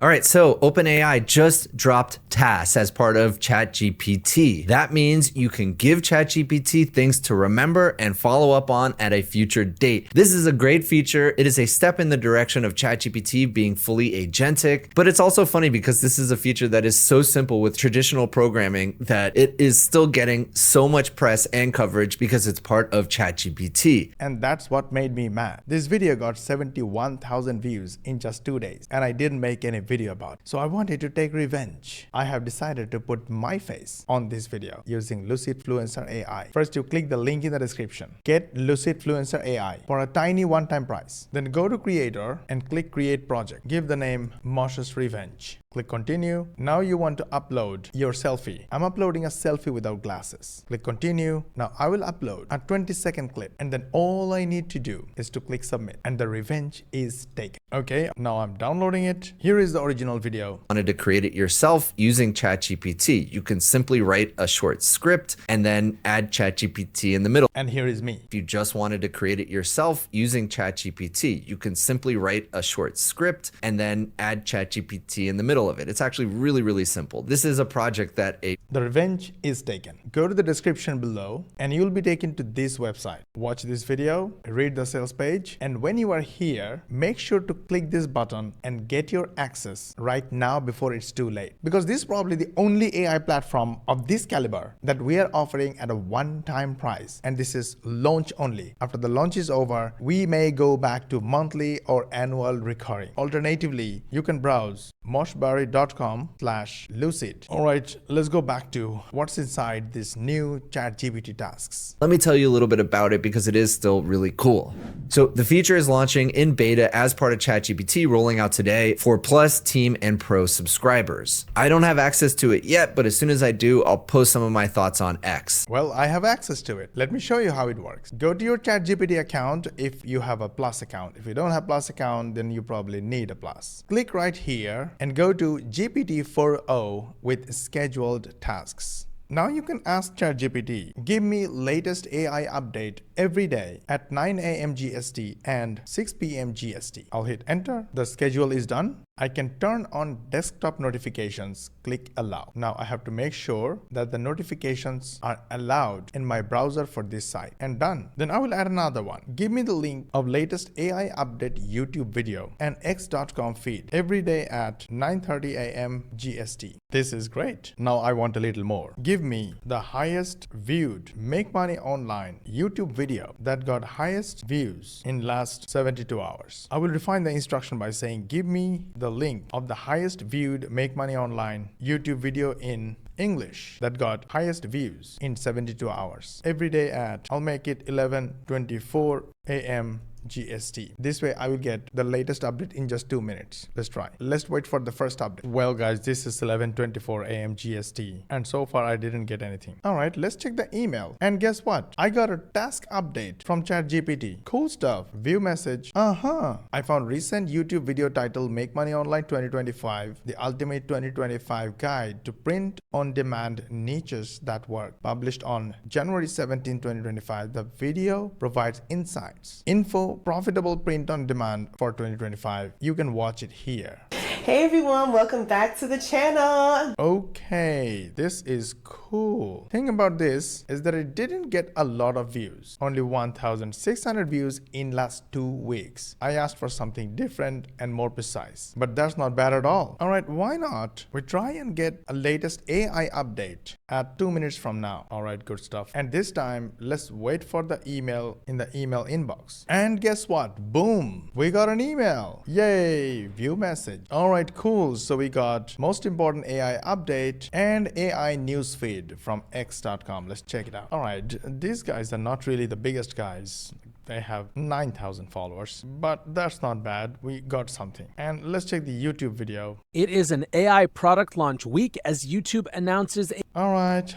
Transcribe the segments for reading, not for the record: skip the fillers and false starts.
All right, so OpenAI just dropped tasks as part of ChatGPT. That means you can give ChatGPT things to remember and follow up on at a future date. This is a great feature. It is a step in the direction of ChatGPT being fully agentic, but it's also funny because this is a feature that is so simple with traditional programming that it is still getting so much press and coverage because it's part of ChatGPT. And that's what made me mad. This video got 71,000 views in just 2 days, and I didn't make any video about it. So I wanted to take revenge. I have decided to put my face on this video using Lucidfluencer AI. First, you click the link in the description. Get Lucidfluencer AI for a tiny one-time price. Then go to Creator and click Create Project. Give the name Mosh's Revenge. Click Continue. Now you want to upload your selfie. I'm uploading a selfie without glasses. Click Continue. Now I will upload a 20-second clip, and then all I need to do is to click Submit, and the revenge is taken. Okay, now I'm downloading it. Here is the original video. Wanted to create it yourself using ChatGPT. You can simply write a short script and then add ChatGPT in the middle. And here is me. If you just wanted to create it yourself using ChatGPT, you can simply write a short script and then add ChatGPT in the middle of it. It's actually really, really simple. This is a project that The revenge is taken. Go to the description below and you'll be taken to this website. Watch this video, read the sales page, and when you are here, make sure to click this button and get your access right now before it's too late. Because this is probably the only AI platform of this caliber that we are offering at a one-time price. And this is launch only. After the launch is over, we may go back to monthly or annual recurring. Alternatively, you can browse moshbari.com/lucid. All right, let's go back to what's inside this new ChatGPT tasks. Let me tell you a little bit about it because it is still really cool. So the feature is launching in beta as part of ChatGPT, rolling out today for Plus, Team, and Pro subscribers. I don't have access to it yet, but as soon as I do, I'll post some of my thoughts on X. Well, I have access to it. Let me show you how it works. Go to your ChatGPT account if you have a Plus account. If you don't have Plus account, then you probably need a Plus. Click right here and go to GPT-4o with scheduled tasks. Now you can ask ChatGPT, give me latest AI update every day at 9 a.m. GST and 6 p.m. GST. I'll hit enter. The schedule is done. I can turn on desktop notifications, click allow. Now I have to make sure that the notifications are allowed in my browser for this site, and done. Then I will add another one. Give me the link of latest AI update YouTube video and x.com feed every day at 9:30 a.m. GST. This is great. Now I want a little more. Give me the highest viewed Make Money Online YouTube video that got highest views in last 72 hours. I will refine the instruction by saying, give me the link of the highest viewed Make Money Online YouTube video in English that got highest views in 72 hours. Every day at, I'll make it 11:24 a.m. GST. This way I will get the latest update in just 2 minutes. Let's try. Let's wait for the first update. Well guys, this is 11:24 a.m. GST, and so far I didn't get anything. All right, let's check the email. And guess what? I got a task update from ChatGPT. Cool stuff. View message. I found recent YouTube video titled Make Money Online 2025, the ultimate 2025 guide to print on demand niches that work. Published on January 17, 2025. The video provides insights, info, profitable print on demand for 2025. You can watch it here. Hey everyone, welcome back to the channel. Okay, this is cool. Thing about this is that it didn't get a lot of views. Only 1,600 views in last 2 weeks. I asked for something different and more precise, but that's not bad at all. All right, why not? We try and get a latest AI update at 2 minutes from now. All right, good stuff. And this time, let's wait for the email in the email inbox. And guess what? Boom, we got an email. Yay, view message. All right, cool. So we got most important AI update and AI newsfeed from x.com. Let's check it out. All right, these guys are not really the biggest guys. They have 9,000 followers, but that's not bad. We got something. And let's check the YouTube video. It is an AI product launch week as YouTube announces a Alright,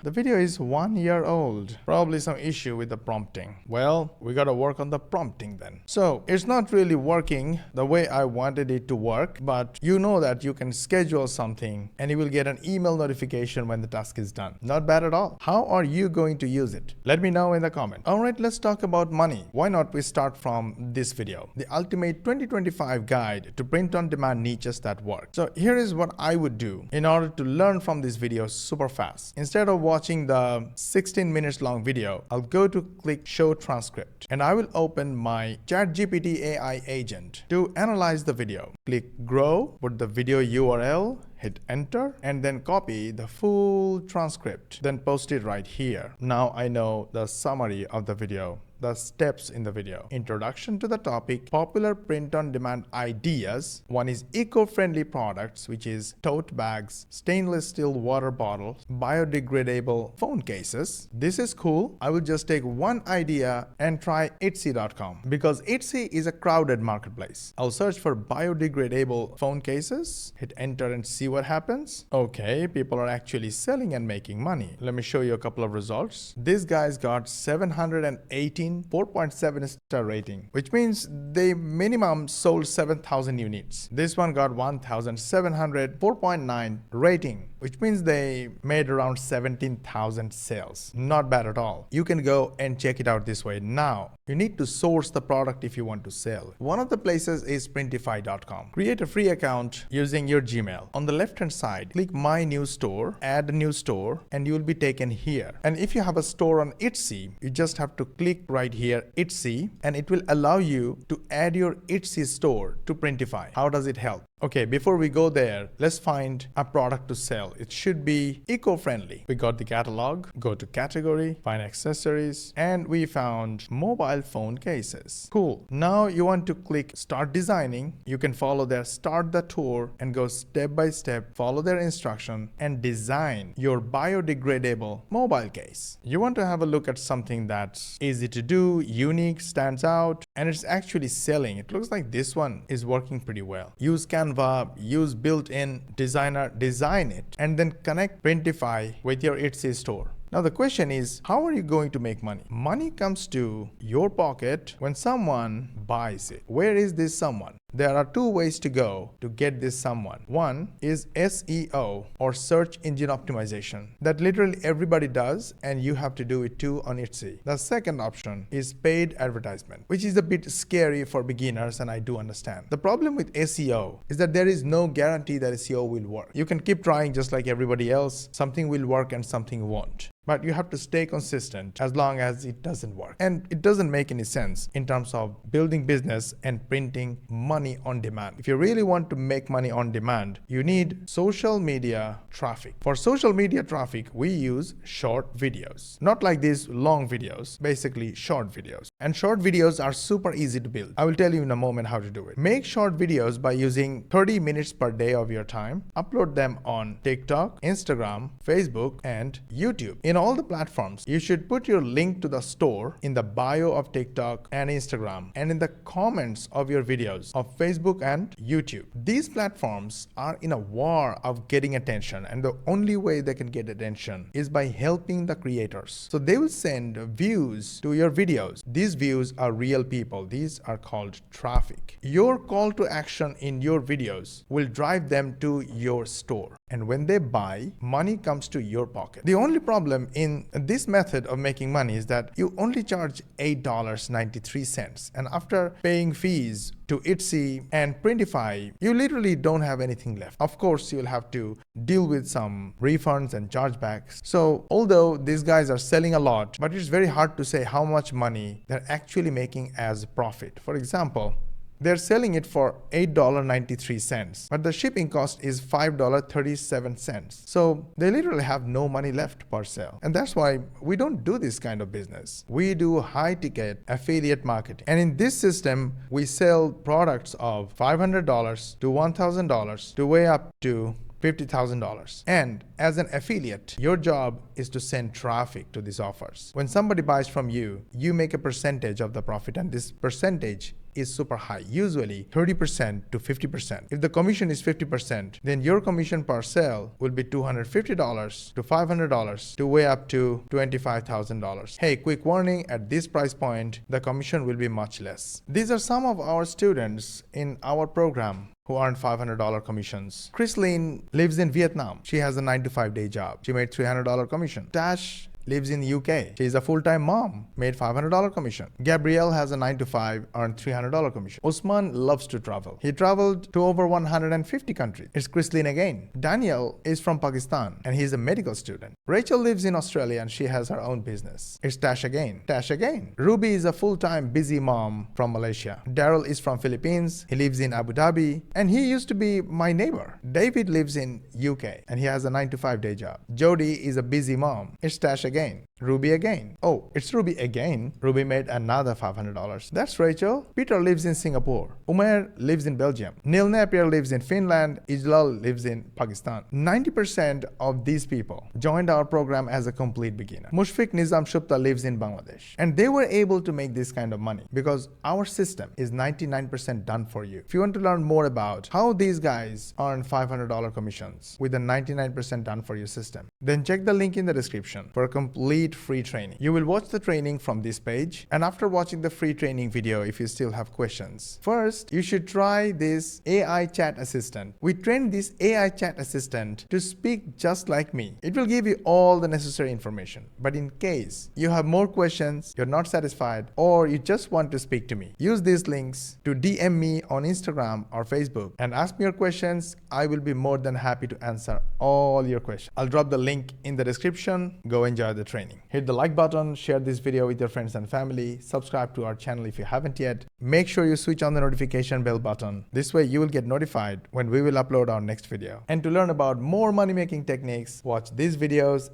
the video is 1 year old. Probably some issue with the prompting. Well, we gotta work on the prompting then. So, it's not really working the way I wanted it to work, but you know that you can schedule something and you will get an email notification when the task is done. Not bad at all. How are you going to use it? Let me know in the comment. Alright, let's talk about money. Why not we start from this video? The ultimate 2025 guide to print on demand niches that work. So, here is what I would do in order to learn from this video super fast. Instead of watching the 16 minutes long video, I'll go to click show transcript and I will open my ChatGPT AI agent to analyze the video. Click grow, put the video URL, hit enter, and then copy the full transcript, then post it right here. Now I know the summary of the video. The steps in the video. Introduction to the topic, popular print-on-demand ideas. One is eco-friendly products, which is tote bags, stainless steel water bottles, biodegradable phone cases. This is cool. I will just take one idea and try Etsy.com because Etsy is a crowded marketplace. I'll search for biodegradable phone cases, hit enter and see what happens. Okay, people are actually selling and making money. Let me show you a couple of results. This guy's got 718 4.7 star rating, which means they minimum sold 7,000 units. This one got 1,700 4.9 rating, which means they made around 17,000 sales. Not bad at all. You can go and check it out this way. Now, you need to source the product if you want to sell. One of the places is printify.com. Create a free account using your Gmail. On the left hand side, click my new store, add a new store, and you will be taken here. And if you have a store on Etsy, you just have to click right here, Etsy, and it will allow you to add your Etsy store to Printify. How does it help? Okay, before we go there, let's find a product to sell. It should be eco-friendly. We got the catalog, go to category, find accessories, and we found mobile phone cases. Cool. Now you want to click start designing. You can follow their start the tour and go step by step, follow their instruction and design your biodegradable mobile case. You want to have a look at something that's easy to do, unique, stands out, and it's actually selling. It looks like this one is working pretty well. Use Canva, use built-in designer, design it, and then connect Printify with your Etsy store. Now the question is, how are you going to make money? Money comes to your pocket when someone buys it. Where is this someone? There are two ways to go to get this someone. One is SEO or search engine optimization that literally everybody does and you have to do it too on Etsy. The second option is paid advertisement, which is a bit scary for beginners and I do understand. The problem with SEO is that there is no guarantee that SEO will work. You can keep trying just like everybody else. Something will work and something won't. But you have to stay consistent as long as it doesn't work. And it doesn't make any sense in terms of building business and printing money on demand. If you really want to make money on demand, you need social media traffic. For social media traffic, we use short videos. Not like these long videos, basically short videos. And short videos are super easy to build. I will tell you in a moment how to do it. Make short videos by using 30 minutes per day of your time. Upload them on TikTok, Instagram, Facebook, and YouTube. In all the platforms, you should put your link to the store in the bio of TikTok and Instagram and in the comments of your videos of Facebook and YouTube. These platforms are in a war of getting attention, and the only way they can get attention is by helping the creators. So they will send views to your videos. These views are real people. These are called traffic. Your call to action in your videos will drive them to your store. And when they buy, money comes to your pocket. The only problem in this method of making money is that you only charge $8.93. And after paying fees to Etsy and Printify, you literally don't have anything left. Of course, you'll have to deal with some refunds and chargebacks. So although these guys are selling a lot, but it's very hard to say how much money they're actually making as profit. For example, they're selling it for $8.93, but the shipping cost is $5.37. So they literally have no money left per sale. And that's why we don't do this kind of business. We do high ticket affiliate marketing. And in this system, we sell products of $500 to $1,000 to way up to $50,000. And as an affiliate, your job is to send traffic to these offers. When somebody buys from you, you make a percentage of the profit, and this percentage is super high, usually 30% to 50%. If the commission is 50%, then your commission per sale will be $250 to $500 to way up to $25,000. Hey, quick warning, at this price point, the commission will be much less. These are some of our students in our program who earned $500 commissions. Chrisline lives in Vietnam. She has a 9 to 5 day job. She made $300 commission. Tash lives in UK. She is a full-time mom, made $500 commission. Gabrielle has a 9 to 5, earned $300 commission. Usman loves to travel. He traveled to over 150 countries. It's Chrisline again. Daniel is from Pakistan and he's a medical student. Rachel lives in Australia and she has her own business. It's Tash again. Tash again. Ruby is a full-time busy mom from Malaysia. Daryl is from Philippines. He lives in Abu Dhabi and he used to be my neighbor. David lives in UK and he has a 9 to 5 day job. Jody is a busy mom. It's Tash again. Ruby again. Oh, it's Ruby again. Ruby made another $500. That's Rachel. Peter lives in Singapore. Umair lives in Belgium. Neil Napier lives in Finland. Ijlal lives in Pakistan. 90% of these people joined our program as a complete beginner. Mushfiq Nizam Shupta lives in Bangladesh. And they were able to make this kind of money because our system is 99% done for you. If you want to learn more about how these guys earn $500 commissions with a 99% done for you system, then check the link in the description for a complete free training. You will watch the training from this page, and after watching the free training video, if you still have questions, first you should try this AI chat assistant. We trained this AI chat assistant to speak just like me. It will give you all the necessary information. But in case you have more questions, you're not satisfied, or you just want to speak to me, use these links to DM me on Instagram or Facebook and ask me your questions. I will be more than happy to answer all your questions. I'll drop the link in the description. Go enjoy the training. Hit the like button, share this video with your friends and family, subscribe to our channel if you haven't yet. Make sure you switch on the notification bell button. This way you will get notified when we will upload our next video. And to learn about more money making techniques, watch these videos,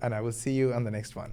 and I will see you on the next one.